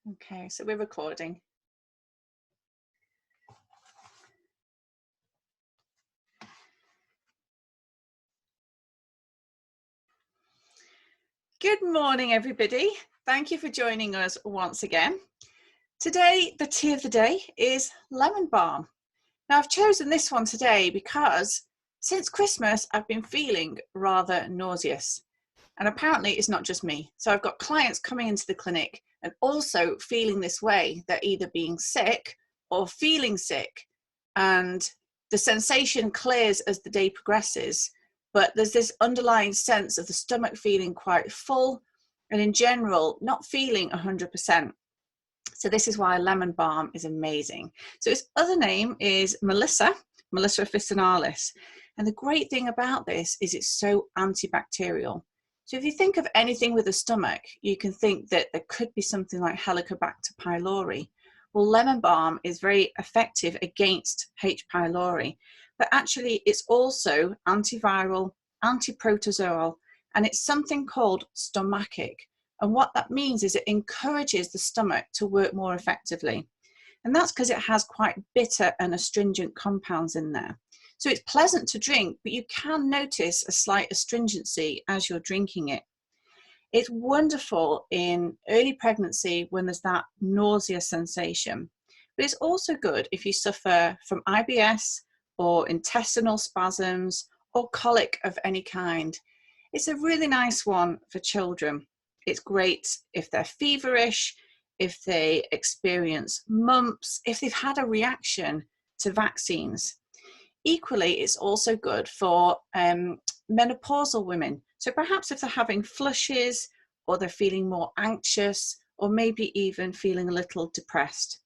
Okay, so we're recording. Good morning, everybody. Thank you for joining us once again. Today, the tea of the day is lemon balm. Now, I've chosen this one today because since Christmas, I've been feeling rather nauseous. And apparently it's not just me. So I've got clients coming into the clinic and also feeling this way. They're either being sick or feeling sick. And the sensation clears as the day progresses. But there's this underlying sense of the stomach feeling quite full and in general, not feeling 100%. So this is why lemon balm is amazing. So its other name is Melissa officinalis. And the great thing about this is it's so antibacterial. So if you think of anything with a stomach, you can think that there could be something like Helicobacter pylori. Well, lemon balm is very effective against H. pylori, but actually it's also antiviral, antiprotozoal, and it's something called stomachic. And what that means is it encourages the stomach to work more effectively. And that's because it has quite bitter and astringent compounds in there. So it's pleasant to drink, but you can notice a slight astringency as you're drinking it. It's wonderful in early pregnancy when there's that nausea sensation. But it's also good if you suffer from IBS or intestinal spasms or colic of any kind. It's a really nice one for children. It's great if they're feverish, if they experience mumps, if they've had a reaction to vaccines. Equally, it's also good for menopausal women. So perhaps if they're having flushes or they're feeling more anxious or maybe even feeling a little depressed.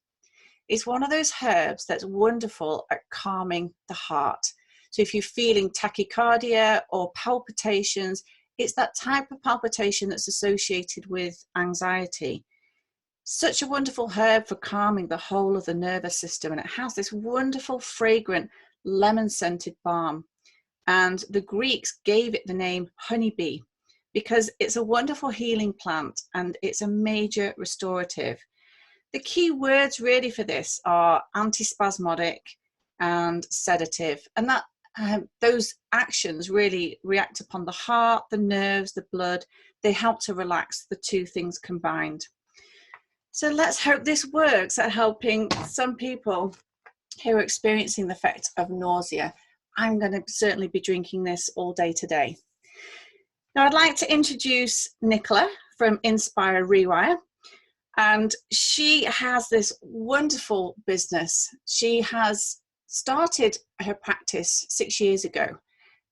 It's one of those herbs that's wonderful at calming the heart. So if you're feeling tachycardia or palpitations, it's that type of palpitation that's associated with anxiety. Such a wonderful herb for calming the whole of the nervous system, and it has this wonderful fragrant lemon scented balm. And the Greeks gave it the name honeybee because it's a wonderful healing plant and it's a major restorative. The key words really for this are antispasmodic and sedative, and that those actions really react upon the heart, the nerves, the blood. They help to relax, the two things combined. So let's hope this works at helping some people who are experiencing the effect of nausea. I'm going to certainly be drinking this all day today. Now I'd like to introduce Nicola from Inspire Rewire. And she has this wonderful business. She has started her practice 6 years ago,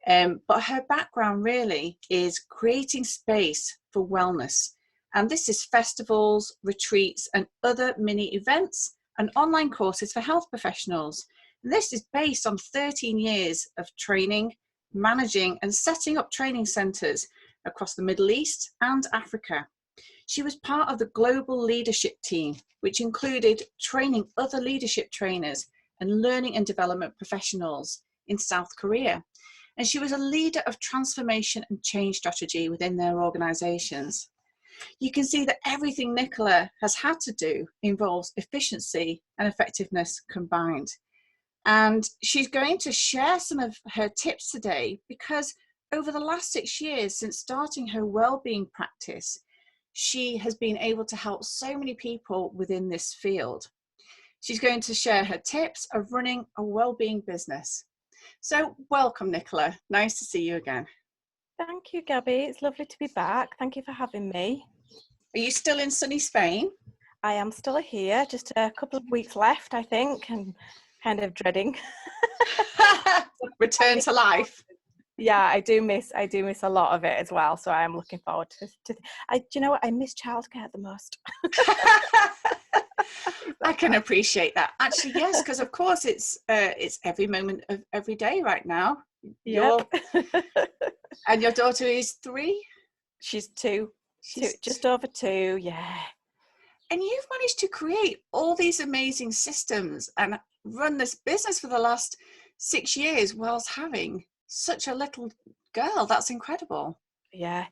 but her background really is creating space for wellness. And this is festivals, retreats, and other mini events and online courses for health professionals. And this is based on 13 years of training, managing, and setting up training centers across the Middle East and Africa. She was part of the global leadership team, which included training other leadership trainers and learning and development professionals in South Korea. And she was a leader of transformation and change strategy within their organizations. You can see that everything Nicola has had to do involves efficiency and effectiveness combined. And she's going to share some of her tips today because over the last 6 years since starting her wellbeing practice, she has been able to help so many people within this field. She's going to share her tips of running a wellbeing business. So welcome, Nicola. Nice to see you again. Thank you, Gabby. It's lovely to be back. Thank you for having me. Are you still in sunny Spain? I am still here, just a couple of weeks left, I think, and kind of dreading. Return to life. Yeah, I do miss a lot of it as well. So I am looking forward to do you know what? I miss childcare the most. I can appreciate that. Actually, yes, because of course it's every moment of every day right now. Yep. And your daughter is 3? She's 2. Just over 2, yeah. And you've managed to create all these amazing systems and run this business for the last 6 years whilst having such a little girl. That's incredible. Yeah.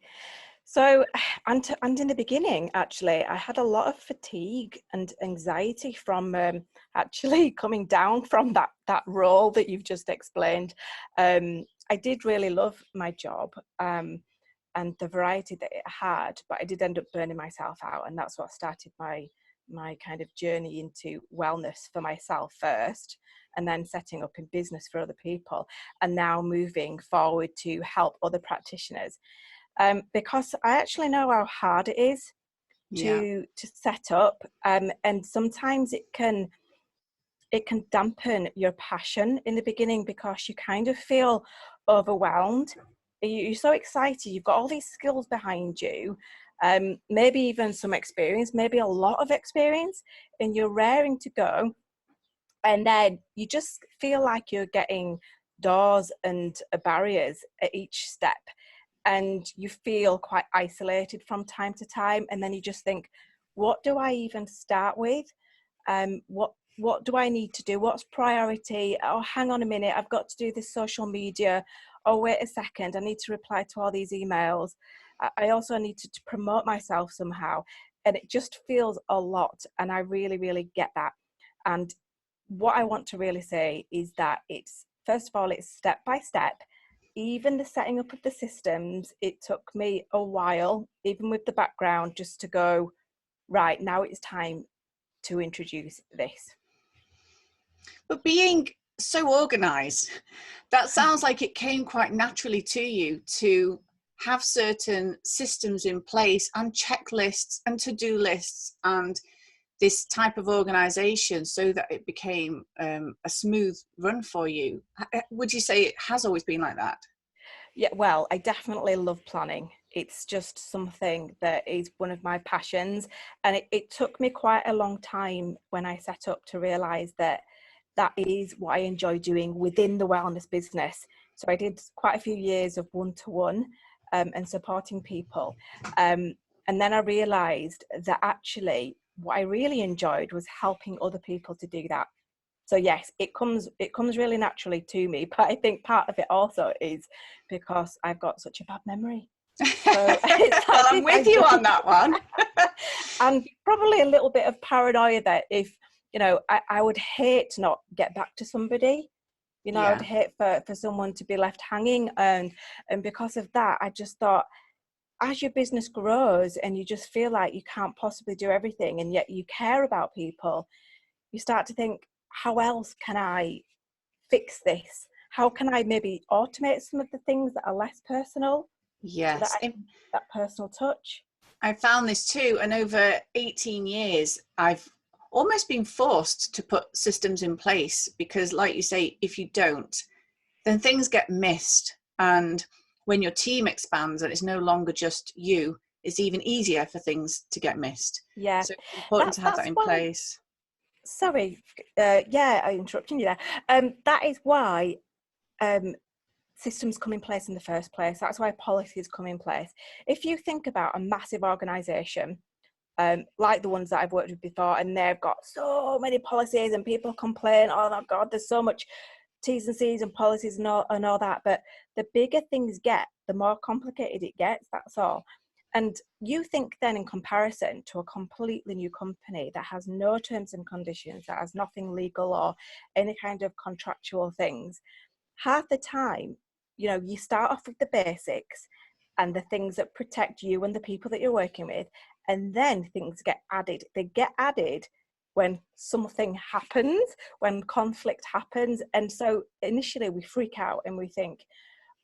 So, and in the beginning, actually, I had a lot of fatigue and anxiety from actually coming down from that role that you've just explained. I did really love my job and the variety that it had, but I did end up burning myself out, and that's what started my kind of journey into wellness for myself first, and then setting up in business for other people, and now moving forward to help other practitioners. Because I actually know how hard it is Yeah. to set up, and sometimes it can dampen your passion in the beginning because you kind of feel overwhelmed. You're so excited, you've got all these skills behind you, maybe even some experience, maybe a lot of experience, and you're raring to go, and then you just feel like you're getting doors and barriers at each step, and you feel quite isolated from time to time, and then you just think, what do I even start with? What do I need to do? What's priority? Oh, hang on a minute, I've got to do this social media. Oh, wait a second, I need to reply to all these emails. I also need to promote myself somehow, and it just feels a lot, and I really, really get that. And what I want to really say is that it's, first of all, it's step by step. Even the setting up of the systems, it took me a while, even with the background, just to go, right, now it's time to introduce this. But being so organized, that sounds like it came quite naturally to you to have certain systems in place and checklists and to-do lists and this type of organization, so that it became a smooth run for you. Would you say it has always been like that? Yeah, well, I definitely love planning. It's just something that is one of my passions. And it took me quite a long time when I set up to realize that that is what I enjoy doing within the wellness business. So I did quite a few years of one-to-one and supporting people. And then I realized that actually what I really enjoyed was helping other people to do that. So yes, it comes really naturally to me, but I think part of it also is because I've got such a bad memory. So it's Well, like I'm if with I you don't, on that one. and probably a little bit of paranoia that if, I would hate to not get back to somebody. I would Yeah. hate for someone to be left hanging, and because of that, I just thought, as your business grows and you just feel like you can't possibly do everything, and yet you care about people, you start to think, how else can I fix this? How can I maybe automate some of the things that are less personal so that Yes. I can get that personal touch? I found this too, and over 18 years, I've almost been forced to put systems in place because, like you say, if you don't, then things get missed. And when your team expands and it's no longer just you, it's even easier for things to get missed. Yeah, So it's important to have that that's in why. place. Sorry, yeah, I'm interrupting you there. That is why um, systems come in place in the first place. That's why policies come in place. If you think about a massive organisation, like the ones that I've worked with before, and they've got so many policies and people complain, oh my God, there's so much T's and C's and policies and all that. But the bigger things get, the more complicated it gets, that's all. And you think then, in comparison to a completely new company that has no terms and conditions, that has nothing legal or any kind of contractual things, half the time, you start off with the basics and the things that protect you and the people that you're working with, and then things get added. They get added when something happens, when conflict happens. And so initially we freak out and we think,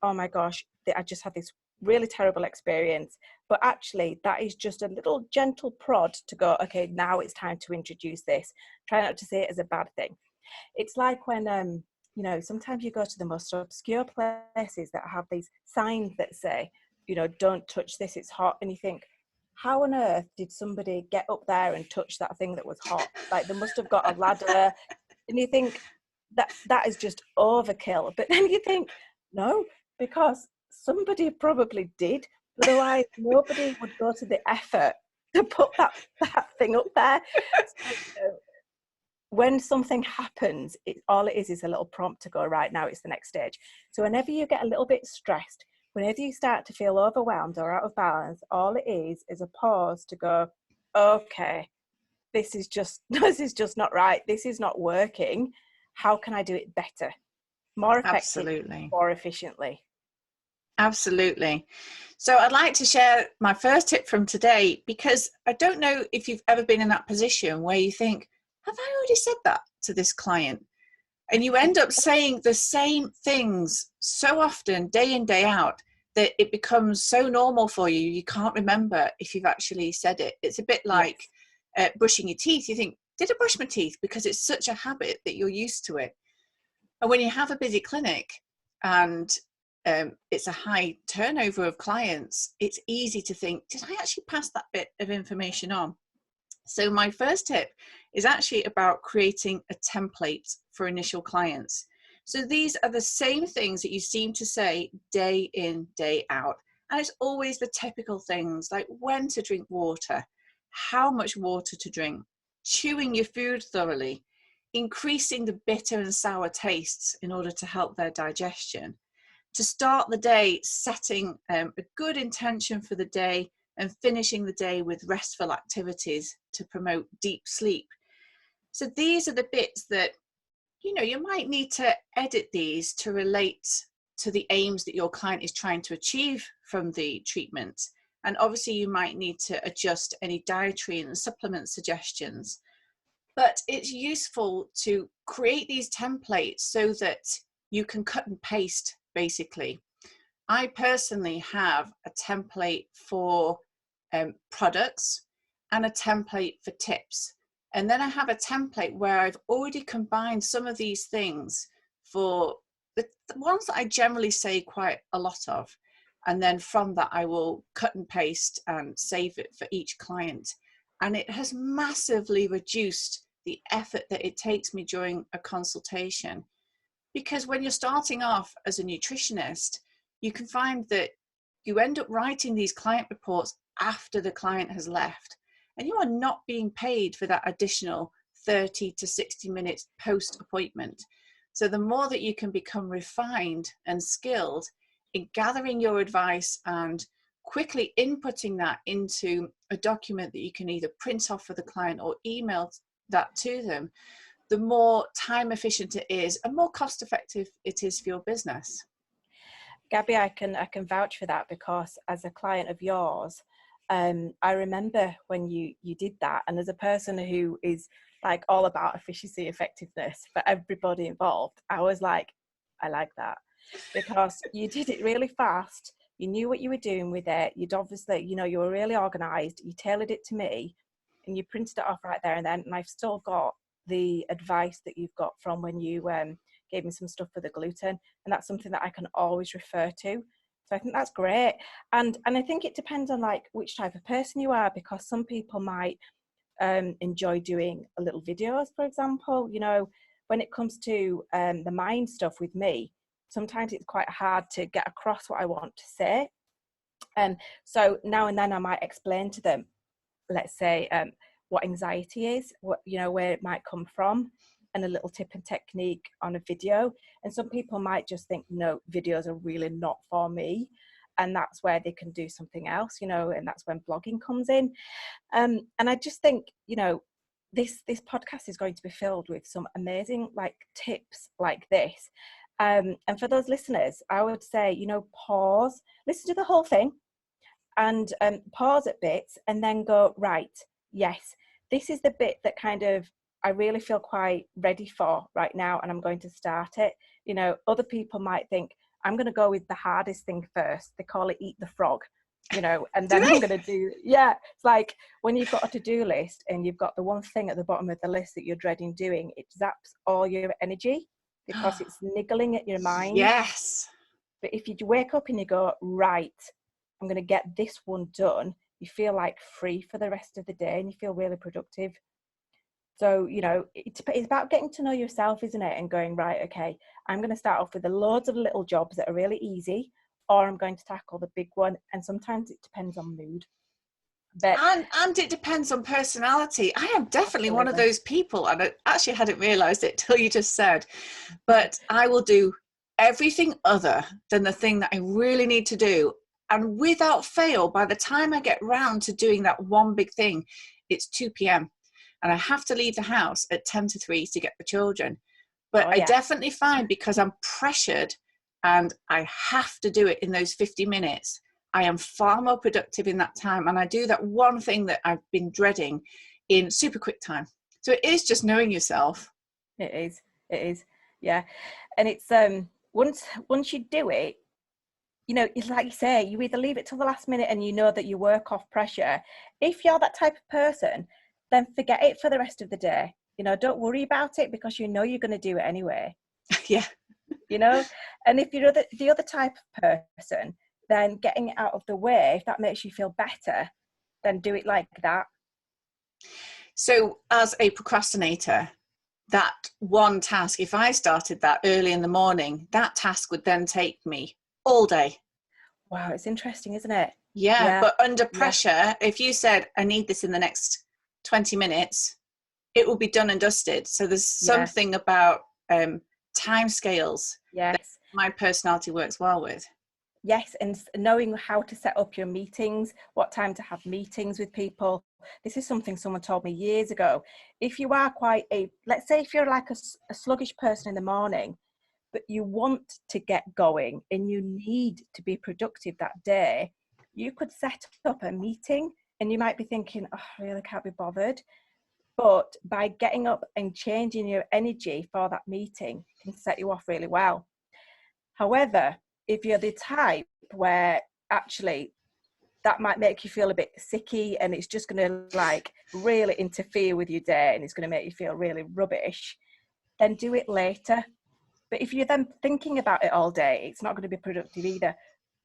oh my gosh, I just had this really terrible experience. But actually, that is just a little gentle prod to go, okay, now it's time to introduce this. Try not to see it as a bad thing. It's like when, sometimes you go to the most obscure places that have these signs that say, don't touch this, it's hot. And you think, how on earth did somebody get up there and touch that thing that was hot? Like, they must have got a ladder. And you think that is just overkill. But then you think, no, because somebody probably did. Otherwise, nobody would go to the effort to put that thing up there. So, when something happens, all it is a little prompt to go, right, now it's the next stage. So whenever you get a little bit stressed, whenever you start to feel overwhelmed or out of balance, all it is a pause to go, okay, this is just not right. This is not working. How can I do it better, more effective, Absolutely. more efficiently? Absolutely. So I'd like to share my first tip from today, because I don't know if you've ever been in that position where you think, have I already said that to this client? And you end up saying the same things so often, day in, day out, that it becomes so normal for you, you can't remember if you've actually said it. It's a bit like brushing your teeth. You think, did I brush my teeth? Because it's such a habit that you're used to it. And when you have a busy clinic and it's a high turnover of clients, it's easy to think, did I actually pass that bit of information on? So my first tip is actually about creating a template for initial clients. So these are the same things that you seem to say day in, day out. And it's always the typical things like when to drink water, how much water to drink, chewing your food thoroughly, increasing the bitter and sour tastes in order to help their digestion, to start the day setting a good intention for the day and finishing the day with restful activities to promote deep sleep. So these are the bits that, you might need to edit these to relate to the aims that your client is trying to achieve from the treatment. And obviously you might need to adjust any dietary and supplement suggestions. But it's useful to create these templates so that you can cut and paste, basically. I personally have a template for products and a template for tips. And then I have a template where I've already combined some of these things for the ones that I generally say quite a lot of. And then from that, I will cut and paste and save it for each client. And it has massively reduced the effort that it takes me during a consultation. Because when you're starting off as a nutritionist, you can find that you end up writing these client reports after the client has left, and you are not being paid for that additional 30 to 60 minutes post appointment. So the more that you can become refined and skilled in gathering your advice and quickly inputting that into a document that you can either print off for the client or email that to them, the more time efficient it is and more cost effective it is for your business. Gabby, I can vouch for that, because as a client of yours, I remember when you did that, and as a person who is like all about efficiency, effectiveness for everybody involved, I was like, I like that, because you did it really fast. You knew what you were doing with it. You'd obviously, you were really organized. You tailored it to me, and you printed it off right there and then. And I've still got the advice that you've got from when you gave me some stuff for the gluten, and that's something that I can always refer to. So I think that's great. And I think it depends on like which type of person you are, because some people might enjoy doing a little videos, for example. When it comes to the mind stuff with me, sometimes it's quite hard to get across what I want to say. So now and then I might explain to them, let's say, what anxiety is, where it might come from, and a little tip and technique on a video. And some people might just think, no, videos are really not for me. And that's where they can do something else, and that's when blogging comes in. And I just think, this podcast is going to be filled with some amazing like tips like this. And for those listeners, I would say, pause, listen to the whole thing, and pause at bits and then go, right, yes, this is the bit that kind of I really feel quite ready for right now, and I'm going to start it. Other people might think, I'm going to go with the hardest thing first. They call it eat the frog, and then I'm going to do, it's like when you've got a to-do list and you've got the one thing at the bottom of the list that you're dreading doing, it zaps all your energy because it's niggling at your mind. Yes. But if you wake up and you go, right, I'm going to get this one done, you feel like free for the rest of the day and you feel really productive. So, it's about getting to know yourself, isn't it? And going, right, okay, I'm going to start off with loads of little jobs that are really easy, or I'm going to tackle the big one. And sometimes it depends on mood. But and it depends on personality. I am definitely absolutely one of those people, and I actually hadn't realised it till you just said, but I will do everything other than the thing that I really need to do. And without fail, by the time I get round to doing that one big thing, it's 2 p.m. and I have to leave the house at 10 to 3 to get the children. But I definitely find, because I'm pressured and I have to do it in those 50 minutes, I am far more productive in that time. And I do that one thing that I've been dreading in super quick time. So it is just knowing yourself. It is. Yeah. And it's, once you do it, you know, it's like you say, you either leave it till the last minute and you know that you work off pressure. If you're that type of person, then forget it for the rest of the day. You know, don't worry about it, because you know you're going to do it anyway. Yeah. You know, and if you're the other type of person, then getting it out of the way, if that makes you feel better, then do it like that. So as a procrastinator, that one task, if I started that early in the morning, that task would then take me all day. Wow, it's interesting, isn't it? Yeah, but under Yeah. pressure, if you said, I need this in the next 20 minutes, it will be done and dusted. So there's something about time scales that Yes. my personality works well with. Yes, and knowing how to set up your meetings, what time to have meetings with people. This is something someone told me years ago. If you are let's say if you're like a sluggish person in the morning, but you want to get going and you need to be productive that day, you could set up a meeting, and you might be thinking, oh, I really can't be bothered. But by getting up and changing your energy for that meeting can set you off really well. However, if you're the type where actually that might make you feel a bit sicky and it's just going to like really interfere with your day and it's going to make you feel really rubbish, then do it later. But if you're then thinking about it all day, it's not going to be productive either.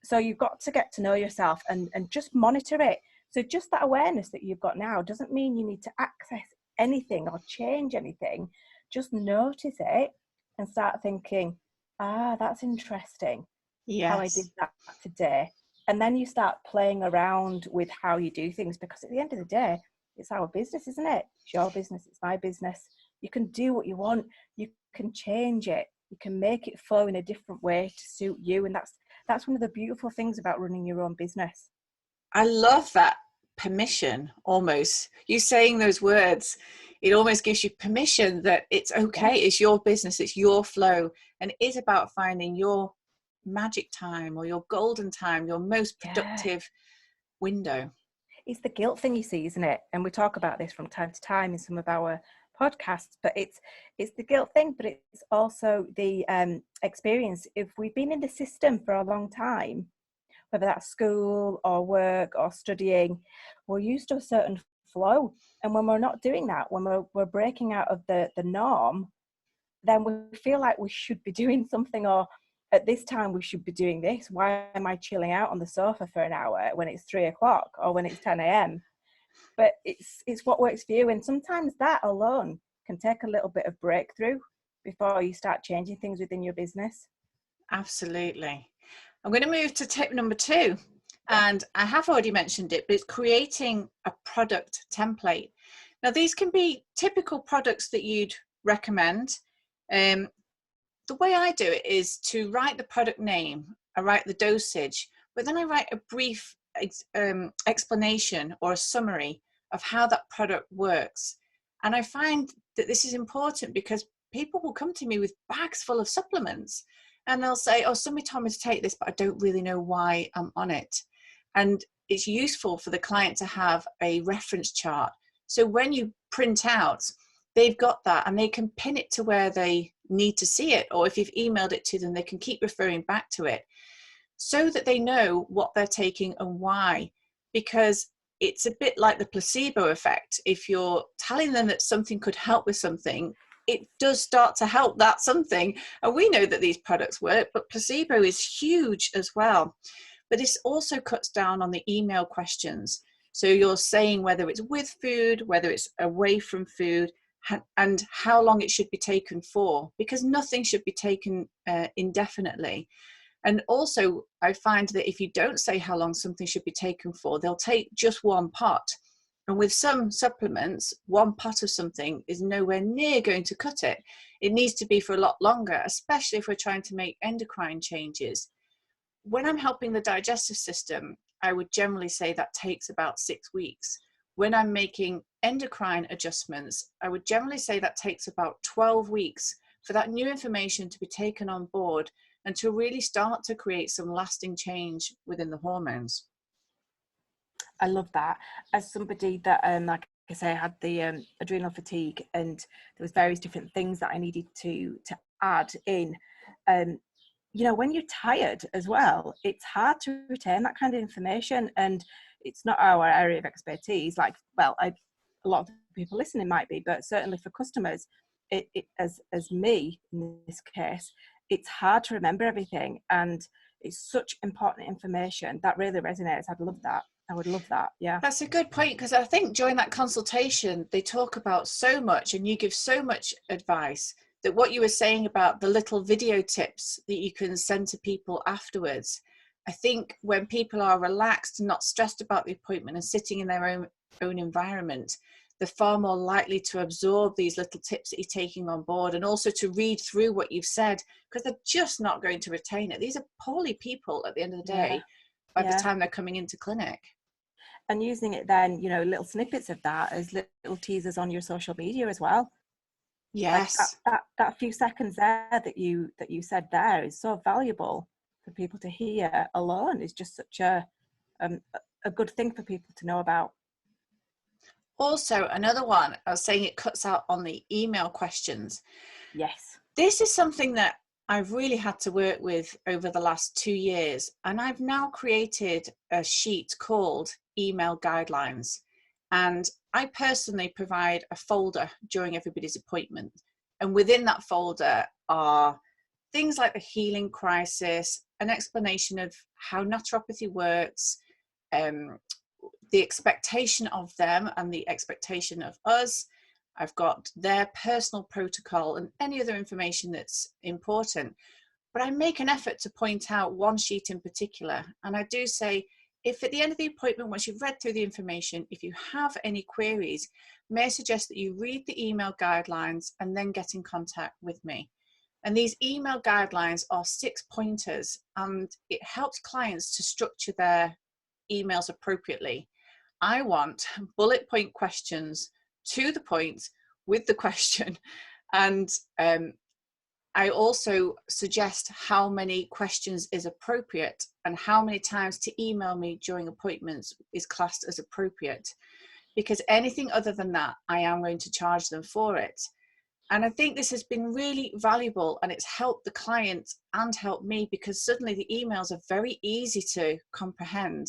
So you've got to get to know yourself and just monitor it. So just that awareness that you've got now doesn't mean you need to access anything or change anything. Just notice it and start thinking, that's interesting. Yes. How I did that today. And then you start playing around with how you do things, because at the end of the day, it's our business, isn't it? It's your business, it's my business. You can do what you want, you can change it, you can make it flow in a different way to suit you. And that's one of the beautiful things about running your own business. I love that permission, almost. You saying those words, it almost gives you permission that it's okay, it's your business, it's your flow, and it is about finding your magic time or your golden time, your most productive window. It's the guilt thing, you see, isn't it? And we talk about this from time to time in some of our podcasts, but it's the guilt thing, but it's also the experience. If we've been in the system for a long time, whether that's school or work or studying, we're used to a certain flow. And when we're not doing that, when we're breaking out of the norm, then we feel like we should be doing something, or at this time we should be doing this. Why am I chilling out on the sofa for an hour when it's 3 o'clock or when it's 10 a.m.? But it's what works for you. And sometimes that alone can take a little bit of breakthrough before you start changing things within your business. Absolutely. I'm going to move to tip number 2. And I have already mentioned it, but it's creating a product template. Now, these can be typical products that you'd recommend. The way I do it is to write the product name, I write the dosage, but then I write a brief explanation or a summary of how that product works. And I find that this is important because people will come to me with bags full of supplements and they'll say, oh, somebody told me to take this, but I don't really know why I'm on it. And it's useful for the client to have a reference chart. So when you print out, they've got that and they can pin it to where they need to see it. Or if you've emailed it to them, they can keep referring back to it so that they know what they're taking and why. Because it's a bit like the placebo effect. If you're telling them that something could help with something, it does start to help that something. And we know that these products work, but placebo is huge as well. But this also cuts down on the email questions. So you're saying whether it's with food, whether it's away from food, and how long it should be taken for, because nothing should be taken indefinitely. And also, I find that if you don't say how long something should be taken for, they'll take just one pot. And with some supplements, one pot of something is nowhere near going to cut it. It needs to be for a lot longer, especially if we're trying to make endocrine changes. When I'm helping the digestive system, I would generally say that takes about 6 weeks. When I'm making endocrine adjustments, I would generally say that takes about 12 weeks for that new information to be taken on board and to really start to create some lasting change within the hormones. I love that. As somebody that, like I say, I had the adrenal fatigue, and there was various different things that I needed to add in. You know, when you're tired as well, it's hard to retain that kind of information, and it's not our area of expertise. Like, well, a lot of people listening might be, but certainly for customers, as me in this case, it's hard to remember everything, and it's such important information that really resonates. I'd love that. I would love that. Yeah. That's a good point, because I think during that consultation, they talk about so much and you give so much advice that what you were saying about the little video tips that you can send to people afterwards, I think when people are relaxed and not stressed about the appointment and sitting in their own environment, they're far more likely to absorb these little tips that you're taking on board, and also to read through what you've said, because they're just not going to retain it. These are poorly people at the end of the day by the time they're coming into clinic. And using it then, you know, little snippets of that as little teasers on your social media as well. Yes. Like that few seconds there that you said there is so valuable for people to hear alone. Is just such a good thing for people to know about. Also, another one, I was saying it cuts out on the email questions. Yes. This is something that I've really had to work with over the last 2 years. And I've now created a sheet called Email Guidelines. And I personally provide a folder during everybody's appointment. And within that folder are things like the healing crisis, an explanation of how naturopathy works, the expectation of them and the expectation of us. I've got their personal protocol and any other information that's important. But I make an effort to point out one sheet in particular. And I do say, if at the end of the appointment, once you've read through the information, if you have any queries, may I suggest that you read the email guidelines and then get in contact with me. And these email guidelines are 6 pointers, and it helps clients to structure their emails appropriately. I want bullet point questions to the point with the question. And I also suggest how many questions is appropriate and how many times to email me during appointments is classed as appropriate, because anything other than that, I am going to charge them for it. And I think this has been really valuable, and it's helped the client and helped me, because suddenly the emails are very easy to comprehend.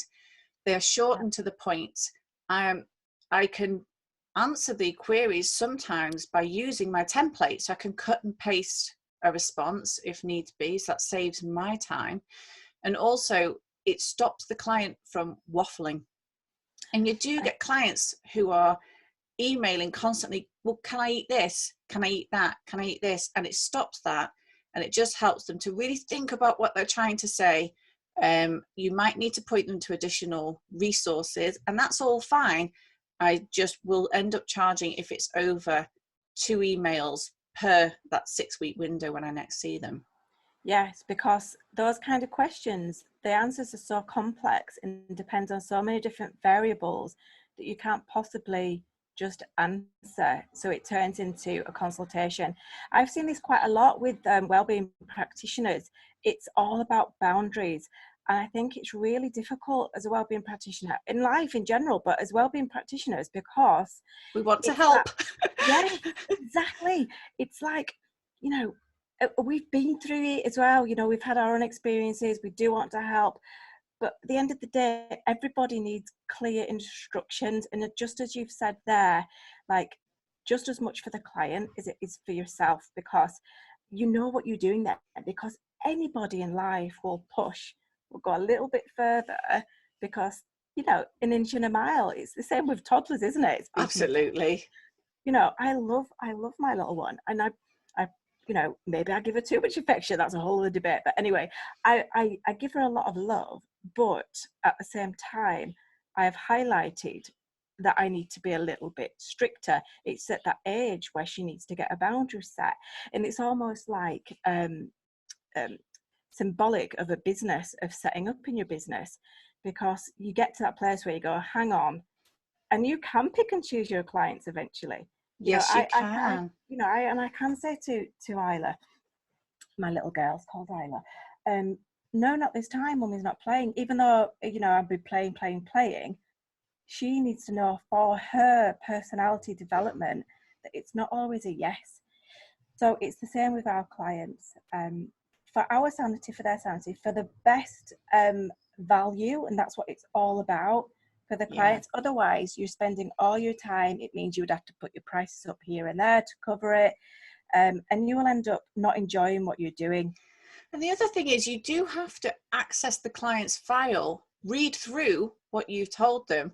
They are short and to the point. I can answer the queries sometimes by using my template, so I can cut and paste a response if needs be, so that saves my time. And also it stops the client from waffling. And you do get clients who are emailing constantly, well, can I eat this? Can I eat that? Can I eat this? And it stops that, and it just helps them to really think about what they're trying to say. You might need to point them to additional resources, and that's all fine. I just will end up charging if it's over 2 emails per that 6-week window when I next see them. Yes, because those kind of questions, the answers are so complex and depends on so many different variables that you can't possibly just answer. So it turns into a consultation. I've seen this quite a lot with wellbeing practitioners. It's all about boundaries. And I think it's really difficult as a wellbeing practitioner in life in general, but as wellbeing practitioners, because we want to help. Yes, exactly. It's like, you know, we've been through it as well. You know, we've had our own experiences. We do want to help. But at the end of the day, everybody needs clear instructions. And just as you've said there, like just as much for the client as it is for yourself, because you know what you're doing there. Because anybody in life will push, will go a little bit further, because, you know, an inch and a mile. It's the same with toddlers, isn't it? Absolutely. You know, I love my little one, and I you know, maybe I give her too much affection. That's a whole other debate. But anyway, I give her a lot of love, but at the same time, I have highlighted that I need to be a little bit stricter. It's at that age where she needs to get a boundary set. And it's almost like symbolic of a business, of setting up in your business, because you get to that place where you go, hang on, and you can pick and choose your clients eventually. Yes, you can. I can say to Isla, my little girl's called Isla, no, not this time, Mummy's not playing. Even though, I'll be playing, she needs to know for her personality development that it's not always a yes. So it's the same with our clients. For our sanity, for their sanity, for the best value, and that's what it's all about for the clients. Yeah. Otherwise, you're spending all your time. It means you would have to put your prices up here and there to cover it, and you will end up not enjoying what you're doing. And the other thing is, you do have to access the client's file, read through what you've told them,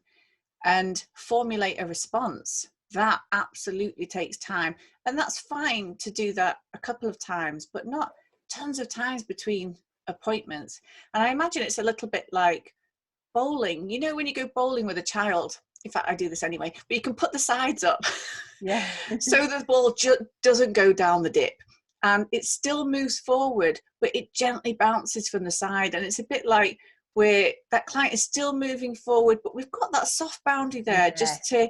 and formulate a response. That absolutely takes time. And that's fine to do that a couple of times, but not tons of times between appointments. And I imagine it's a little bit like bowling. You know, when you go bowling with a child, in fact, I do this anyway, but you can put the sides up. Yeah. So the ball doesn't go down the dip. It still moves forward, but it gently bounces from the side. And it's a bit like where that client is still moving forward, but we've got that soft boundary there just to,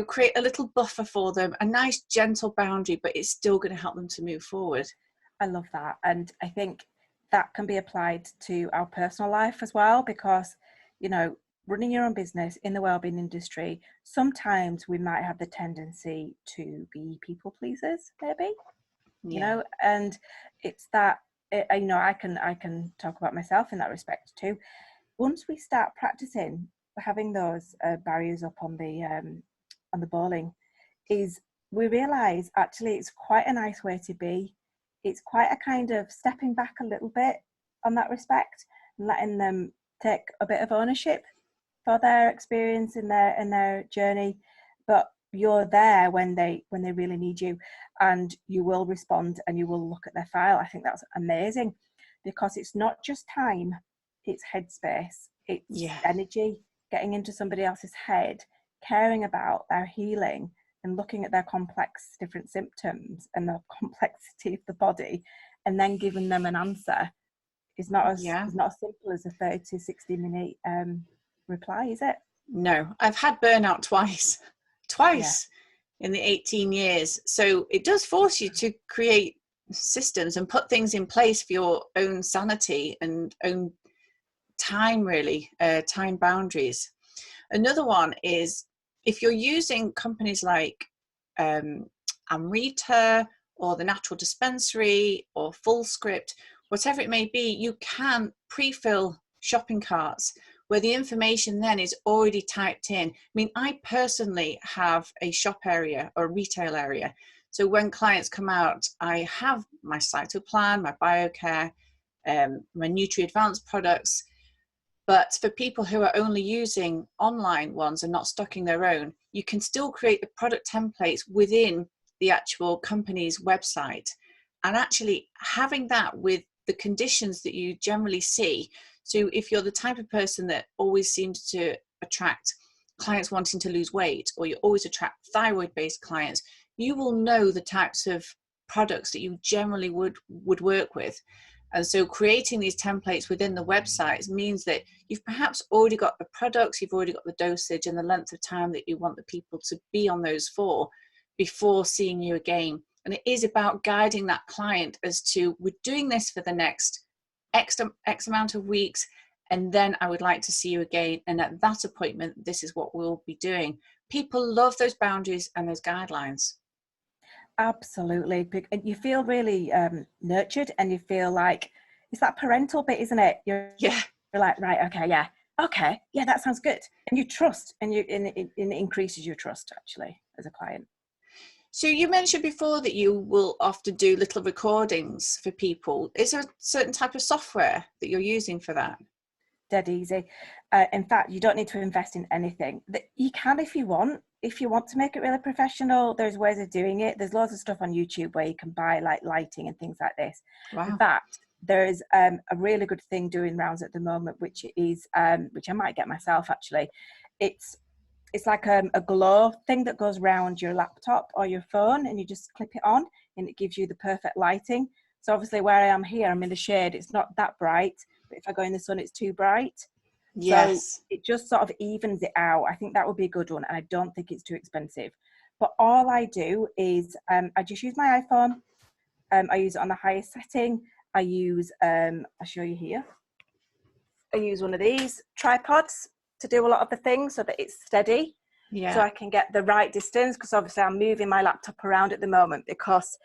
create a little buffer for them, a nice gentle boundary, but it's still going to help them to move forward. I love that. And I think that can be applied to our personal life as well, because, running your own business in the wellbeing industry, sometimes we might have the tendency to be people pleasers, maybe. And it's that, I can talk about myself in that respect too. Once we start practicing having those barriers up on the bowling, is we realize actually it's quite a nice way to be. It's quite a kind of stepping back a little bit on that respect, and letting them take a bit of ownership for their experience in their journey, but you're there when they really need you, and you will respond and you will look at their file. I think that's amazing, because it's not just time, it's headspace, it's energy, getting into somebody else's head, caring about their healing and looking at their complex different symptoms and the complexity of the body, and then giving them an answer is not as simple as a 30 to 60 minute reply, is it? No, I've had burnout twice in the 18 years. So it does force you to create systems and put things in place for your own sanity and own time, really, time boundaries. Another one is if you're using companies like Amrita or the Natural Dispensary or FullScript, whatever it may be, you can pre-fill shopping carts where the information then is already typed in. I mean, I personally have a shop area or a retail area. So when clients come out, I have my Cytoplan, my BioCare, my Nutri-Advanced products. But for people who are only using online ones and not stocking their own, you can still create the product templates within the actual company's website. And actually having that with the conditions that you generally see. So if you're the type of person that always seems to attract clients wanting to lose weight, or you always attract thyroid-based clients, you will know the types of products that you generally would work with. And so creating these templates within the websites means that you've perhaps already got the products, you've already got the dosage and the length of time that you want the people to be on those for before seeing you again. And it is about guiding that client as to, we're doing this for the next X amount of weeks, and then I would like to see you again. And at that appointment, this is what we'll be doing. People love those boundaries and those guidelines. Absolutely. And you feel really nurtured, and you feel like it's that parental bit, isn't it? You're like, right, okay, yeah, that sounds good. And you trust, and it increases your trust actually as a client. So you mentioned before that you will often do little recordings for people. Is there a certain type of software that you're using for that? Dead easy. In fact, you don't need to invest in anything. You can if you want. If you want to make it really professional, there's ways of doing it. There's loads of stuff on YouTube where you can buy like lighting and things like this. Wow. In fact, there's a really good thing doing rounds at the moment, which is which I might get myself actually. It's it's like a glow thing that goes around your laptop or your phone, and you just clip it on and it gives you the perfect lighting. So obviously where I am here, I'm in the shade, it's not that bright, but if I go in the sun, it's too bright. So Yes. it just sort of evens it out. I think that would be a good one, and I don't think it's too expensive. But all I do is I just use my iPhone. I use it on the highest setting. I use, I'll show you here. I use one of these tripods to do a lot of the things so that it's steady. Yeah. So I can get the right distance, because obviously I'm moving my laptop around at the moment because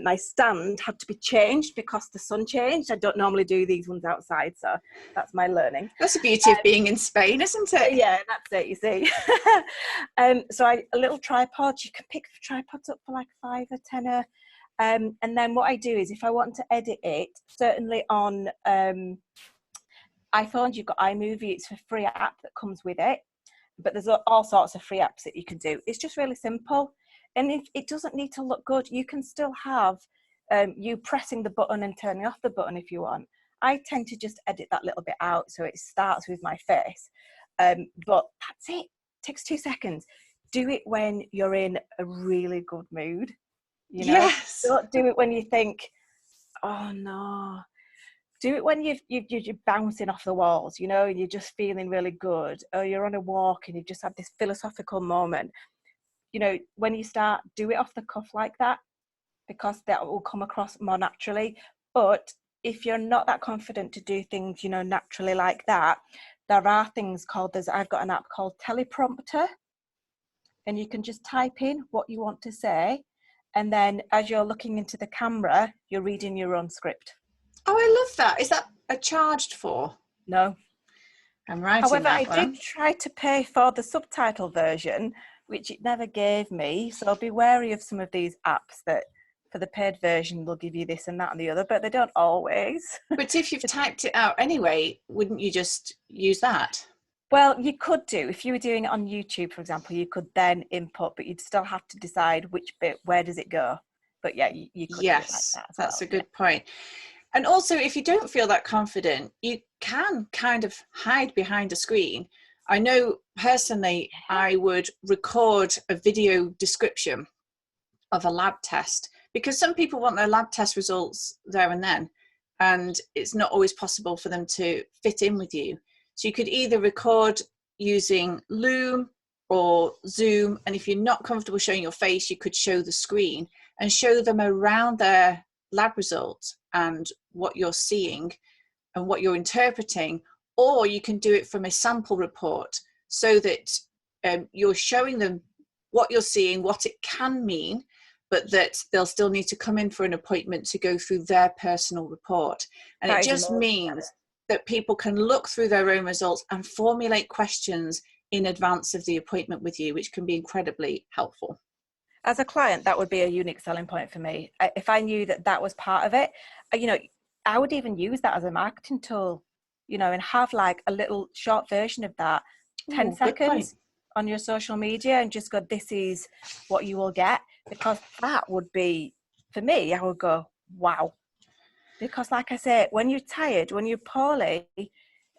my stand had to be changed because the sun changed. I don't normally do these ones outside, so that's my learning. That's the beauty of being in Spain, isn't it? Yeah, that's it, you see. So a little tripod, you can pick the tripods up for like £5 or £10. And then what I do is, if I want to edit it, certainly on iPhones, you've got iMovie. It's a free app that comes with it, but there's all sorts of free apps that you can do. It's just really simple, and if it doesn't need to look good, you can still have you pressing the button and turning off the button if you want. I tend to just edit that little bit out so it starts with my face, but that's it. Takes 2 seconds. Do it when you're in a really good mood, you know. Yes. Don't do it when you think, oh no. Do it when you're bouncing off the walls, you know, and you're just feeling really good, or you're on a walk and you've just had this philosophical moment. You know, when you start, do it off the cuff like that, because that will come across more naturally. But if you're not that confident to do things, you know, naturally like that, there are things called, I've got an app called Teleprompter, and you can just type in what you want to say, and then as you're looking into the camera, you're reading your own script. Oh, I love that. Is that charged for? No. I'm writing However, that I one. did try to pay for the subtitle version, which it never gave me. So be wary of some of these apps that for the paid version, they'll give you this and that and the other, but they don't always. But if you've typed it out anyway, wouldn't you just use that? Well, you could do. If you were doing it on YouTube, for example, you could then input, but you'd still have to decide which bit, where does it go? But yeah, you could do it like that as that's well. a good point. And also, if you don't feel that confident, you can kind of hide behind a screen. I know personally, I would record a video description of a lab test, because some people want their lab test results there and then, and it's not always possible for them to fit in with you. So you could either record using Loom or Zoom, and if you're not comfortable showing your face, you could show the screen and show them around their lab results and what you're seeing and what you're interpreting. Or you can do it from a sample report, so that you're showing them what you're seeing, what it can mean, but that they'll still need to come in for an appointment to go through their personal report. And it just means that people can look through their own results and formulate questions in advance of the appointment with you, which can be incredibly helpful. As a client, that would be a unique selling point for me. If I knew that that was part of it, you know, I would even use that as a marketing tool, you know, and have like a little short version of that, 10 seconds on your social media, and just go, this is what you will get. Because that would be, for me, I would go, wow. Because like I say, when you're tired, when you're poorly,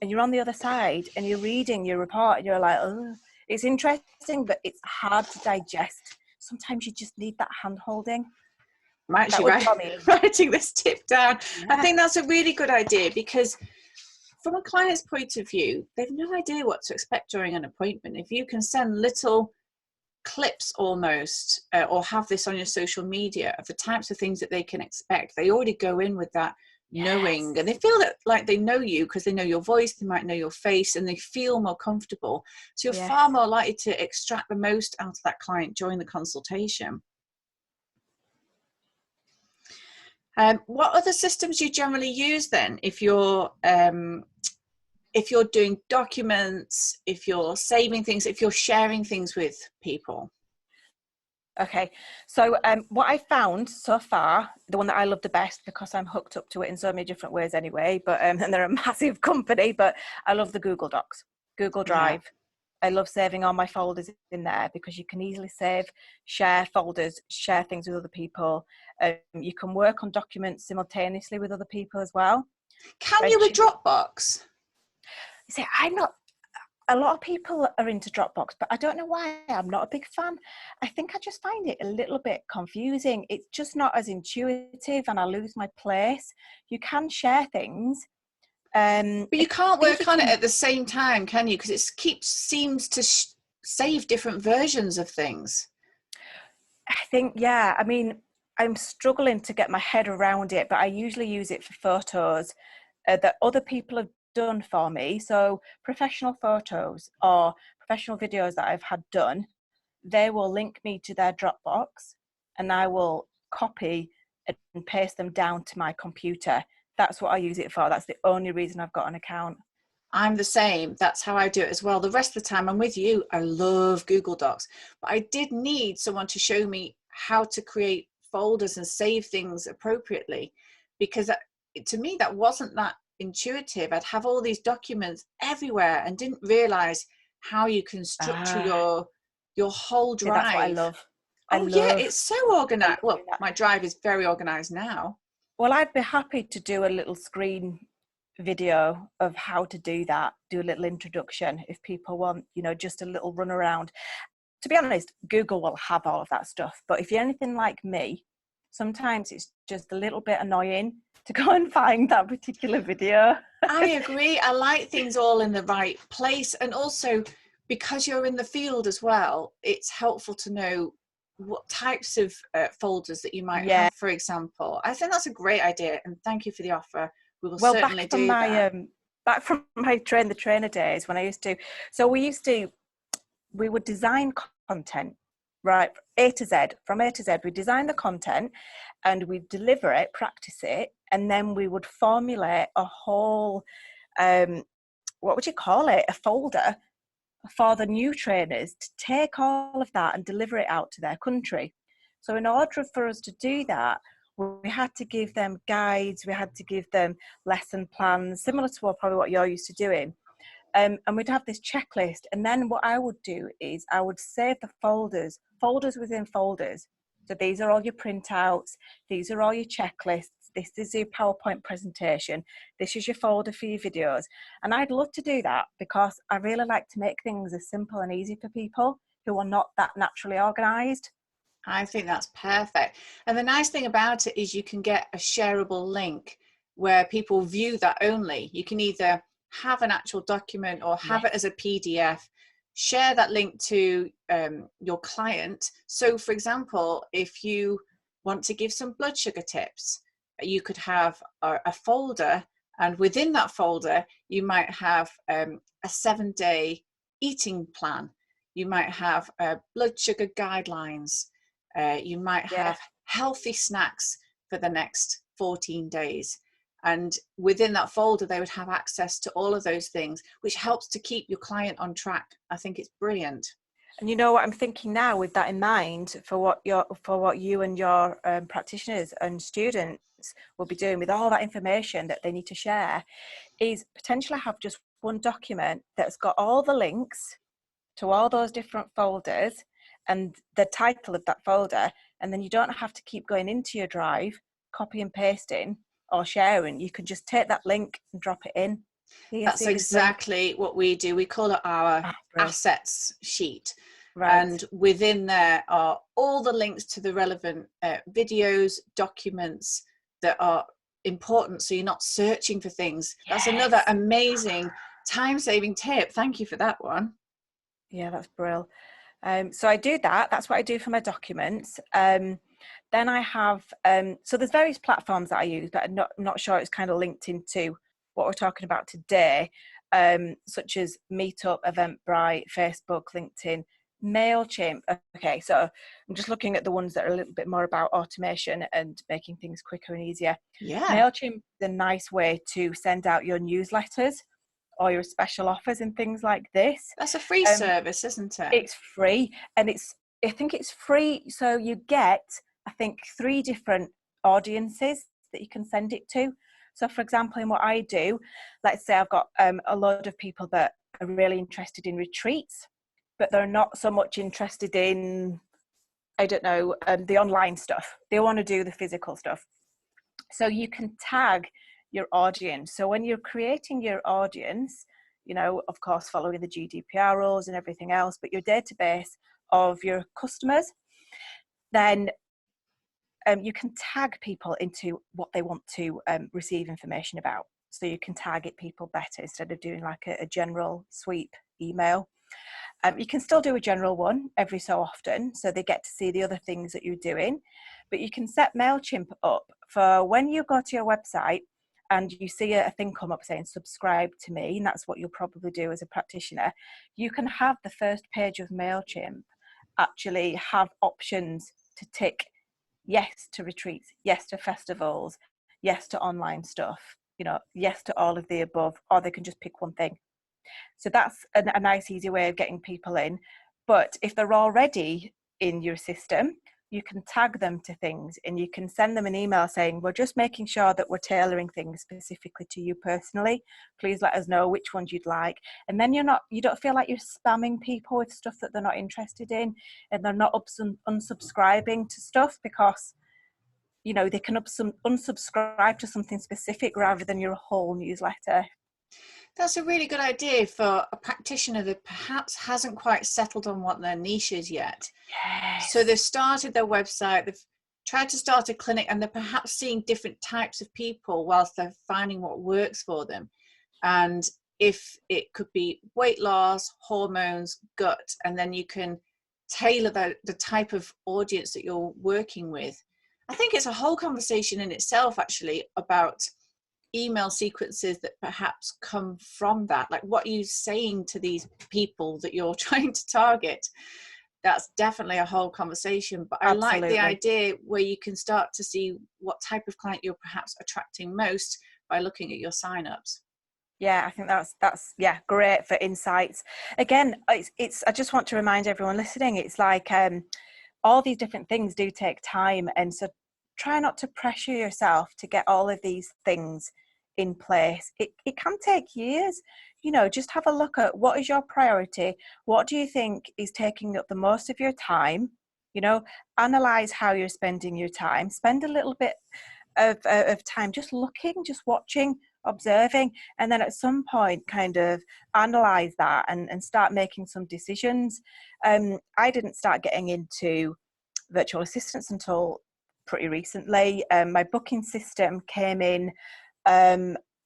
and you're on the other side and you're reading your report and you're like, oh, it's interesting, but it's hard to digest. Sometimes you just need that hand holding. I'm actually writing this tip down. Yeah. I think that's a really good idea, because from a client's point of view, they've no idea what to expect during an appointment. If you can send little clips almost, or have this on your social media of the types of things that they can expect, they already go in with that knowing, and they feel that like they know you because they know your voice, they might know your face, and they feel more comfortable. So you're far more likely to extract the most out of that client during the consultation. What other systems do you generally use then if you're doing documents, if you're saving things, if you're sharing things with people? Okay, so what I found so far, the one that I love the best, because I'm hooked up to it in so many different ways anyway, but and they're a massive company, but I love the Google Docs, Google Drive. I love saving all my folders in there, because you can easily save, share folders, share things with other people. You can work on documents simultaneously with other people as well. Can you with Dropbox? You see, I'm not a lot of people are into Dropbox, but I don't know why I'm not a big fan. I think I just find it a little bit confusing. It's just not as intuitive, and I lose my place. You can share things. But you I can't think work you on it can. at the same time, can you? Because it seems to save different versions of things. I think, yeah. I mean, I'm struggling to get my head around it, but I usually use it for photos that other people have done for me. So professional photos or professional videos that I've had done, they will link me to their Dropbox, and I will copy and paste them down to my computer. That's what I use it for. That's the only reason I've got an account. I'm the same. That's how I do it as well. The rest of the time I'm with you. I love Google Docs, but I did need someone to show me how to create folders and save things appropriately, because to me that wasn't that intuitive. I'd have all these documents everywhere and didn't realize how you can structure Ah, your whole see, that's what I drive. love. I Oh yeah, love, it's so I love organized. doing Well, that. my drive is very organized now. Well, I'd be happy to do a little screen video of how to do that, do a little introduction if people want, just a little run around. To be honest, Google will have all of that stuff. But if you're anything like me, sometimes it's just a little bit annoying to go and find that particular video. I agree. I like things all in the right place. And also, because you're in the field as well, it's helpful to know what types of folders that you might Yeah. have, for example. I think that's a great idea. And thank you for the offer. We will Well, certainly do that. back from my train the trainer days when I used to. So we would design content, right? A to Z, from A to Z, we design the content and we deliver it, practice it, and then we would formulate a whole, what would you call it? A folder for the new trainers to take all of that and deliver it out to their country. So in order for us to do that, we had to give them guides, we had to give them lesson plans, similar to probably what you're used to doing. And we'd have this checklist. And then what I would do is I would save the folders within folders. So these are all your printouts. These are all your checklists. This is your PowerPoint presentation. This is your folder for your videos. And I'd love to do that because I really like to make things as simple and easy for people who are not that naturally organised. I think that's perfect. And the nice thing about it is you can get a shareable link where people view that only. You can either have an actual document or have it as a PDF, share that link to your client. So for example, if you want to give some blood sugar tips, you could have a folder, and within that folder, you might have a 7-day eating plan. You might have blood sugar guidelines. You might Yeah. have healthy snacks for the next 14 days. And within that folder, they would have access to all of those things, which helps to keep your client on track. I think it's brilliant. And you know what I'm thinking now, with that in mind, for what you and your practitioners and students will be doing with all that information that they need to share, is potentially have just one document that's got all the links to all those different folders and the title of that folder, and then you don't have to keep going into your drive, copy and pasting or sharing. You can just take that link and drop it in. Here, That's see this link. exactly what we do. We call it our assets sheet. Right. And within there are all the links to the relevant videos, documents that are important, so you're not searching for things. That's another amazing time-saving tip. Thank you for that one. Yeah, that's brilliant. So I do that. That's what I do for my documents. Then I have, so there's various platforms that I use, but I'm not sure it's kind of linked into what we're talking about today, such as Meetup, Eventbrite, Facebook, LinkedIn, MailChimp. Okay, so I'm just looking at the ones that are a little bit more about automation and making things quicker and easier. Yeah. MailChimp is a nice way to send out your newsletters or your special offers and things like this. That's a free service, isn't it? It's free, and I think it's free, so you get, I think, 3 different audiences that you can send it to. So for example, in what I do, let's say I've got a lot of people that are really interested in retreats, but they're not so much interested in, I don't know, the online stuff. They want to do the physical stuff. So you can tag your audience. So when you're creating your audience, you know, of course, following the GDPR rules and everything else, but your database of your customers, then you can tag people into what they want to receive information about. So you can target people better instead of doing like a general sweep email. You can still do a general one every so often, so they get to see the other things that you're doing. But you can set MailChimp up for when you go to your website and you see a thing come up saying subscribe to me, and that's what you'll probably do as a practitioner. You can have the first page of MailChimp actually have options to tick yes to retreats, yes to festivals, yes to online stuff, you know, yes to all of the above, or they can just pick one thing. So that's a nice, easy way of getting people in. But if they're already in your system, you can tag them to things and you can send them an email saying, we're just making sure that we're tailoring things specifically to you personally. Please let us know which ones you'd like. And then you don't feel like you're spamming people with stuff that they're not interested in, and they're not unsubscribing to stuff because, you know, they can unsubscribe to something specific rather than your whole newsletter. That's a really good idea for a practitioner that perhaps hasn't quite settled on what their niche is yet. Yes. So they've started their website, they've tried to start a clinic, and they're perhaps seeing different types of people whilst they're finding what works for them. And if it could be weight loss, hormones, gut, and then you can tailor the type of audience that you're working with. I think it's a whole conversation in itself, actually, about email sequences that perhaps come from that. Like, what are you saying to these people that you're trying to target? That's definitely a whole conversation, but I like the idea where you can start to see what type of client you're perhaps attracting most by looking at your signups. Yeah, I think that's yeah, great for insights. Again, it's I just want to remind everyone listening, it's like all these different things do take time, and so try not to pressure yourself to get all of these things in place. It can take years. You know, just have a look at what is your priority, what do you think is taking up the most of your time, you know, analyze how you're spending your time, spend a little bit of time just looking, just watching, observing, and then at some point kind of analyze that and start making some decisions. I didn't start getting into virtual assistants until pretty recently. My booking system came in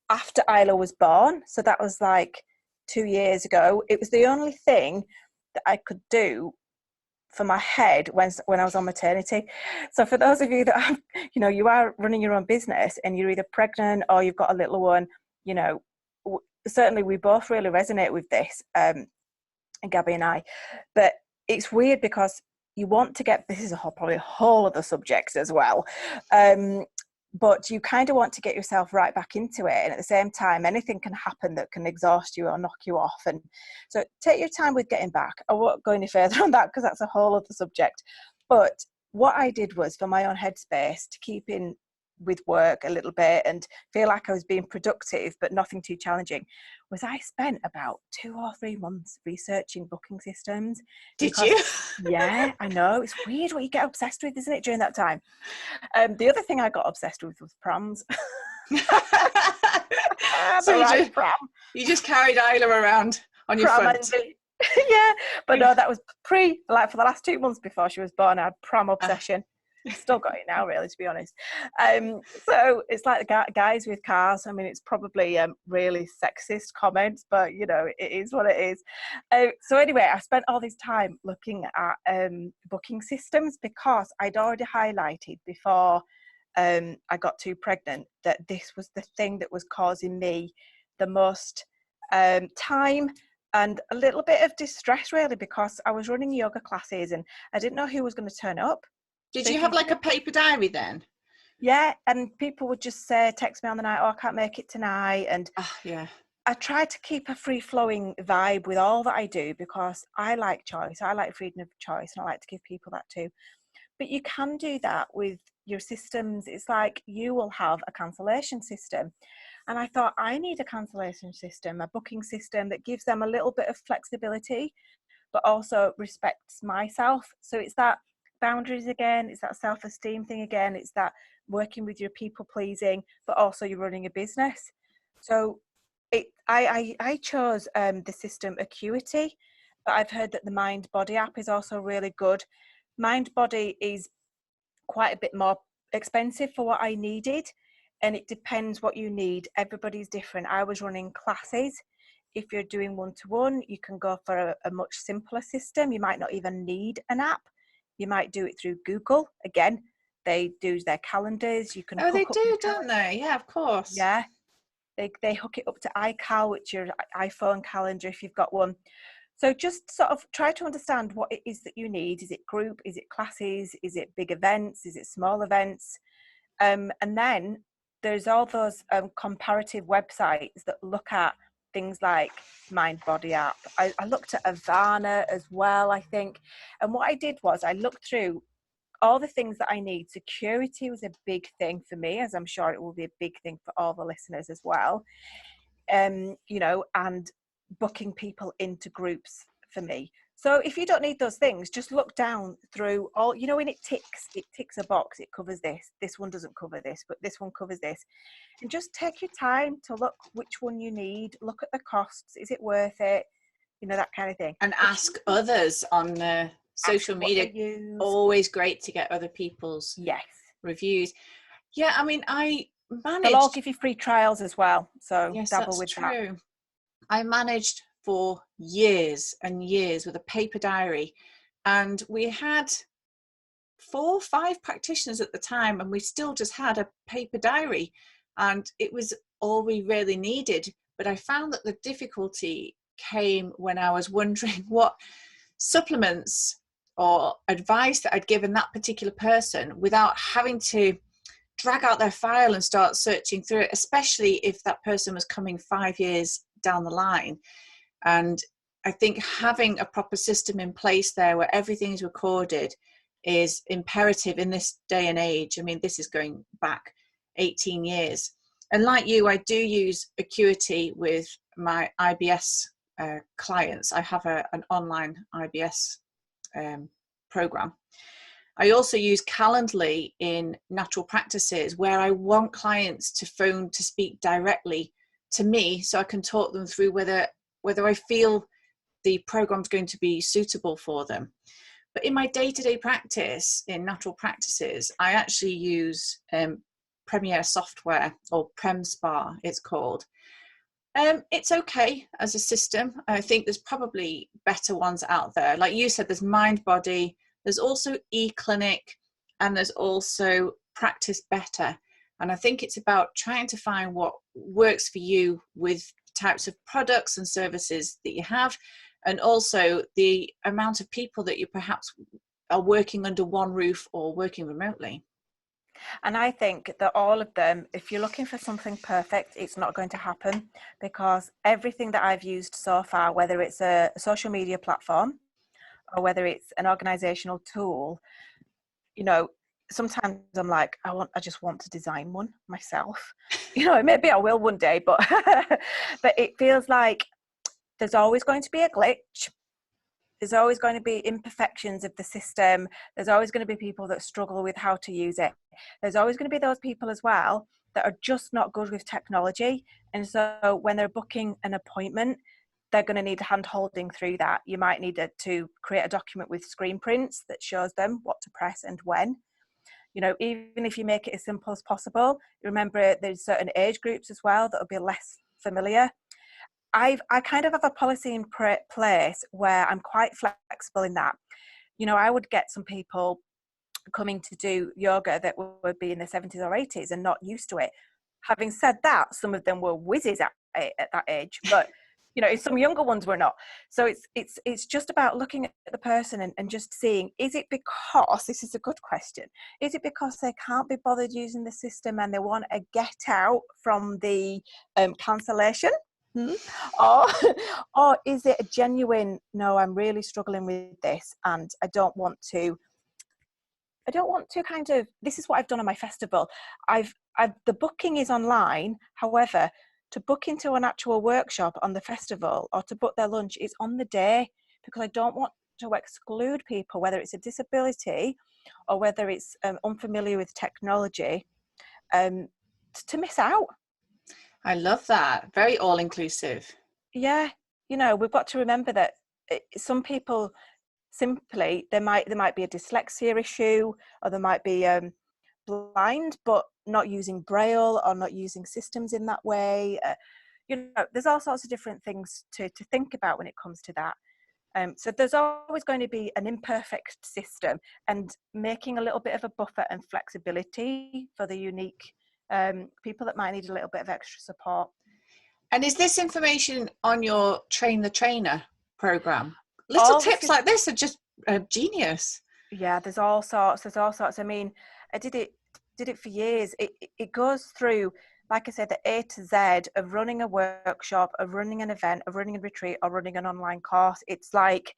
after Isla was born, so that was like 2 years ago. It was the only thing that I could do for my head when I was on maternity. So for those of you that have, you know, you are running your own business and you're either pregnant or you've got a little one, you know, certainly we both really resonate with this, and Gabby and I. But it's weird because you want to get, this is probably a whole other subject as well, but you kind of want to get yourself right back into it, and at the same time anything can happen that can exhaust you or knock you off. And so take your time with getting back. I won't go any further on that because that's a whole other subject. But what I did was, for my own headspace, to keep in with work a little bit and feel like I was being productive but nothing too challenging, was I spent about 2 or 3 months researching booking systems. Did you? Yeah, I know, it's weird what you get obsessed with, isn't it, during that time. The other thing I got obsessed with was prams. So you just carried Isla around on your front. Yeah, but no, that was for the last 2 months before she was born. I had pram obsession. Still got it now, really, to be honest. So it's like the guys with cars. I mean, it's probably really sexist comments, but you know, it is what it is. So anyway, I spent all this time looking at booking systems because I'd already highlighted before I got too pregnant that this was the thing that was causing me the most time and a little bit of distress, really, because I was running yoga classes and I didn't know who was going to turn up. Did you have like a paper diary then? Yeah, and people would just say, text me on the night, oh, I can't make it tonight. And yeah, I try to keep a free-flowing vibe with all that I do because I like choice. I like freedom of choice, and I like to give people that too. But you can do that with your systems. It's like you will have a cancellation system. And I thought, I need a cancellation system, a booking system that gives them a little bit of flexibility, but also respects myself. So it's that boundaries again, it's that self-esteem thing again, it's that working with your people pleasing, but also you're running a business. So I chose the system Acuity, but I've heard that the Mind Body app is also really good. Mind Body is quite a bit more expensive for what I needed, and it depends what you need. Everybody's different. I was running classes. If you're doing one-to-one, you can go for a much simpler system. You might not even need an app. You might do it through Google. Again, they do their calendars. You can Oh, they hook up do, don't they? Yeah, of course. yeah, they hook it up to iCal, which is your iPhone calendar if you've got one. So just sort of try to understand what it is that you need. Is it group? Is it classes? Is it big events? Is it small events? And then there's all those comparative websites that look at things like Mind Body app. I looked at Avana as well, I think. And what I did was I looked through all the things that I need. Security was a big thing for me, as I'm sure it will be a big thing for all the listeners as well. You know, and booking people into groups for me. So if you don't need those things, just look down through all, you know, when it ticks a box, it covers this one doesn't cover this, but this one covers this. And just take your time to look which one you need, look at the costs, is it worth it? You know, that kind of thing. And ask others on social media. Always great to get other people's reviews. Yeah, I mean, I managed. They'll all give you free trials as well. So yes, dabble that's with true. that. I managed for years and years with a paper diary, and we had 4 or 5 practitioners at the time, and we still just had a paper diary, and it was all we really needed. But I found that the difficulty came when I was wondering what supplements or advice that I'd given that particular person without having to drag out their file and start searching through it, especially if that person was coming 5 years down the line. And I think having a proper system in place there where everything is recorded is imperative in this day and age. I mean, this is going back 18 years. And like you, I do use Acuity with my IBS clients. I have an online IBS program. I also use Calendly in natural practices where I want clients to phone to speak directly to me so I can talk them through whether I feel the program's going to be suitable for them. But in my day-to-day practice, in natural practices, I actually use Premier software, or PremSpa it's called. It's okay as a system. I think there's probably better ones out there. Like you said, there's Mind Body, there's also eClinic, and there's also Practice Better. And I think it's about trying to find what works for you with types of products and services that you have, and also the amount of people that you perhaps are working under one roof or working remotely. And I think that all of them, if you're looking for something perfect, it's not going to happen, because everything that I've used so far, whether it's a social media platform or whether it's an organizational tool, you know, sometimes I'm like, I just want to design one myself. You know, maybe I will one day, but but it feels like there's always going to be a glitch. There's always going to be imperfections of the system. There's always going to be people that struggle with how to use it. There's always going to be those people as well that are just not good with technology. And so when they're booking an appointment, they're going to need hand holding through that. You might need to create a document with screen prints that shows them what to press and when. You know, even if you make it as simple as possible, remember there's certain age groups as well that will be less familiar. I kind of have a policy in place where I'm quite flexible in that. You know, I would get some people coming to do yoga that would be in their 70s or 80s and not used to it. Having said that, some of them were whizzes at that age, but you know, some younger ones were not. So it's just about looking at the person and just seeing, is it because, this is a good question, is it because they can't be bothered using the system and they want to get out from the cancellation? Or is it a genuine, no, I'm really struggling with this and I don't want to kind of, this is what I've done on my festival. The booking is online. However, to book into an actual workshop on the festival or to book their lunch is on the day, because I don't want to exclude people, whether it's a disability or whether it's unfamiliar with technology, to miss out. I love that. Very all-inclusive. Yeah, you know, we've got to remember that some people simply, there might be a dyslexia issue, or there might be blind but not using braille or not using systems in that way. You know, there's all sorts of different things to think about when it comes to that. So there's always going to be an imperfect system, and making a little bit of a buffer and flexibility for the unique people that might need a little bit of extra support. And is this information on your Train the Trainer program? Little All tips this is, like this are just genius. yeah, there's all sorts. I mean, I did it for years. It goes through, like I said, the A to Z of running a workshop, of running an event, of running a retreat, or running an online course. It's like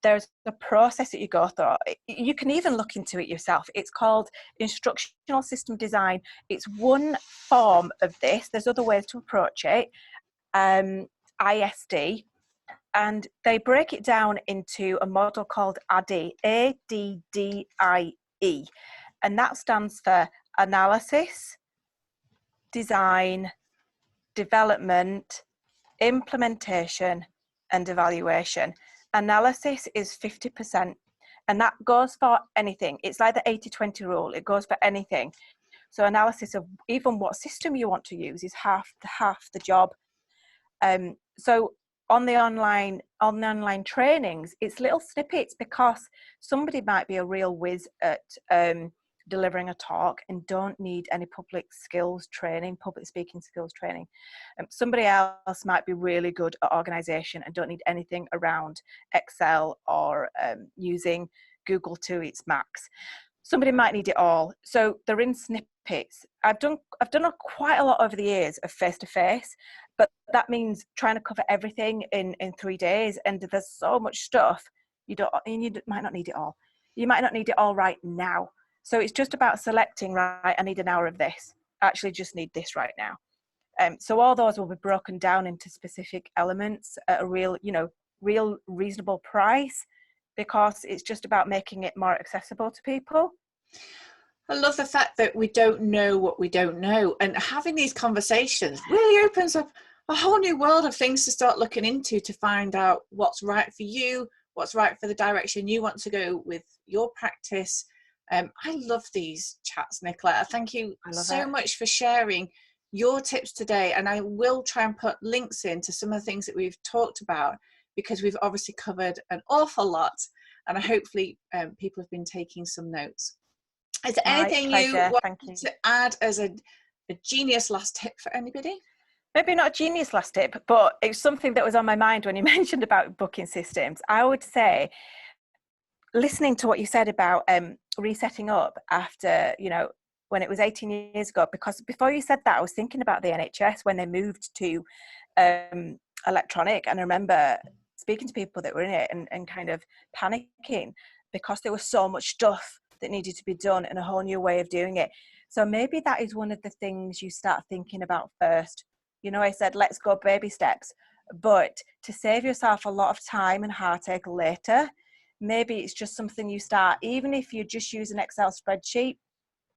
there's a process that you go through. You can even look into it yourself. It's called instructional system design. It's one form of this. There's other ways to approach it. ISD. And they break it down into a model called ADDIE, ADDIE, and that stands for analysis, design, development, implementation, and evaluation. Analysis is 50%, and that goes for anything. It's like the 80-20 rule. It goes for anything. So analysis of even what system you want to use is half the job. So on the online trainings, it's little snippets, because somebody might be a real whiz at delivering a talk and don't need any public speaking skills training. Somebody else might be really good at organisation and don't need anything around Excel or using Google to its max. Somebody might need it all. So they're in snippets. I've done quite a lot over the years of face-to-face, but that means trying to cover everything in 3 days, and there's so much stuff you might not need it all. You might not need it all right now. So it's just about selecting, right, I need an hour of this. I actually just need this right now. So all those will be broken down into specific elements at a real reasonable price, because it's just about making it more accessible to people. I love the fact that we don't know what we don't know, and having these conversations really opens up a whole new world of things to start looking into, to find out what's right for you, what's right for the direction you want to go with your practice. I love these chats, Nicola. Thank you so much for sharing your tips today, and I will try and put links into some of the things that we've talked about, because we've obviously covered an awful lot, and hopefully people have been taking some notes. Is there anything you want to add as a genius last tip for anybody? Maybe not a genius last tip, but it's something that was on my mind when you mentioned about booking systems. I would say, listening to what you said about resetting up after, when it was 18 years ago, because before you said that, I was thinking about the NHS when they moved to electronic. And I remember speaking to people that were in it and kind of panicking, because there was so much stuff that needed to be done and a whole new way of doing it. So maybe that is one of the things you start thinking about first. I said, let's go baby steps, but to save yourself a lot of time and heartache later, maybe it's just something you start, even if you just use an Excel spreadsheet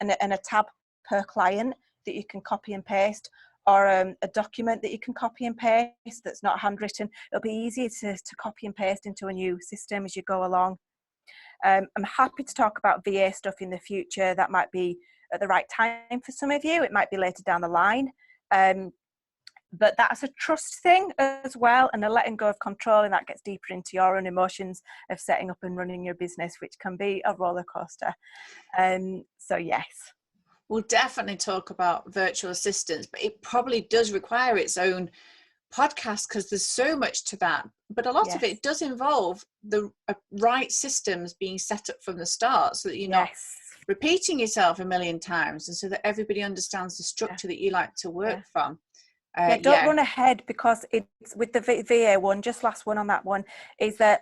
and a tab per client that you can copy and paste, or a document that you can copy and paste that's not handwritten. It'll be easier to copy and paste into a new system as you go along. I'm happy to talk about VA stuff in the future. That might be at the right time for some of you. It might be later down the line. But that's a trust thing as well, and a letting go of control, and that gets deeper into your own emotions of setting up and running your business, which can be a roller coaster. So yes. We'll definitely talk about virtual assistants, but it probably does require its own podcast, because there's so much to that. But a lot of it does involve the right systems being set up from the start, so that you're not repeating yourself a million times, and so that everybody understands the structure that you like to work from. Don't run ahead, because it's with the VA one, just last one on that one, is that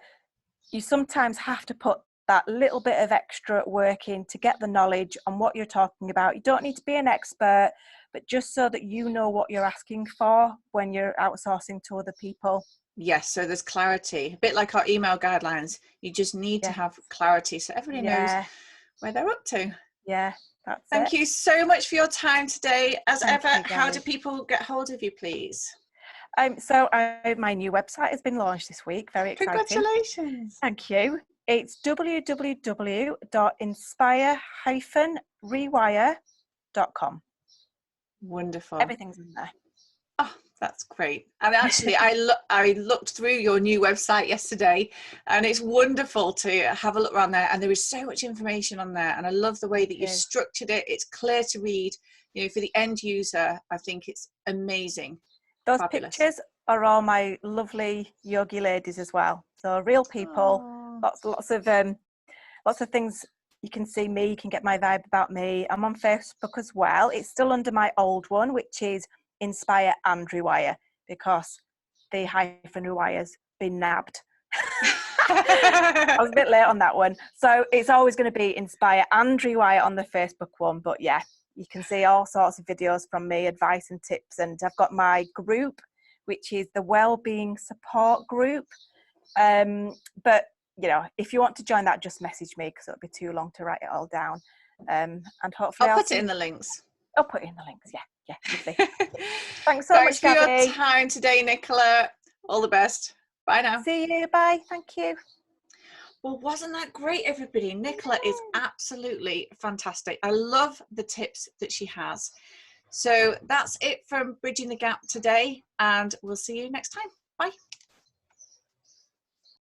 you sometimes have to put that little bit of extra work in to get the knowledge on what you're talking about. You don't need to be an expert, but just so that you know what you're asking for when you're outsourcing to other people. Yes, so there's clarity, a bit like our email guidelines. You just need to have clarity so everybody knows where they're up to. Yeah. That's Thank it. you so much for your time today. As Thank ever, you, how do guys. people get hold of you, please? My new website has been launched this week. Very exciting. Congratulations. Thank you. It's www.inspire-rewire.com. Wonderful. Everything's in there. Oh, that's great. And actually, I looked through your new website yesterday, and it's wonderful to have a look around there. And there is so much information on there, and I love the way that you've structured it. It's clear to read. You know, for the end user, I think it's amazing. Those Fabulous. pictures are all my lovely yogi ladies as well. So real people. Lots of things. You can see me. You can get my vibe about me. I'm on Facebook as well. It's still under my old one, which is Inspire and Rewire, because the hyphen rewire's been nabbed. I was a bit late on that one. So it's always going to be Inspire and Rewire on the Facebook one. But yeah, you can see all sorts of videos from me, advice and tips. And I've got my group, which is the Wellbeing Support Group. But you know, if you want to join that, just message me, because it'll be too long to write it all down. And hopefully I'll put it in the links. I'll put it in the links. Yeah, lovely. Thanks so much, for Gabby. your time today, Nicola. All the best. Bye now. See you. Bye. Thank you. Well, wasn't that great, everybody? Nicola is absolutely fantastic. I love the tips that she has. So that's it from Bridging the Gap today, and we'll see you next time. Bye.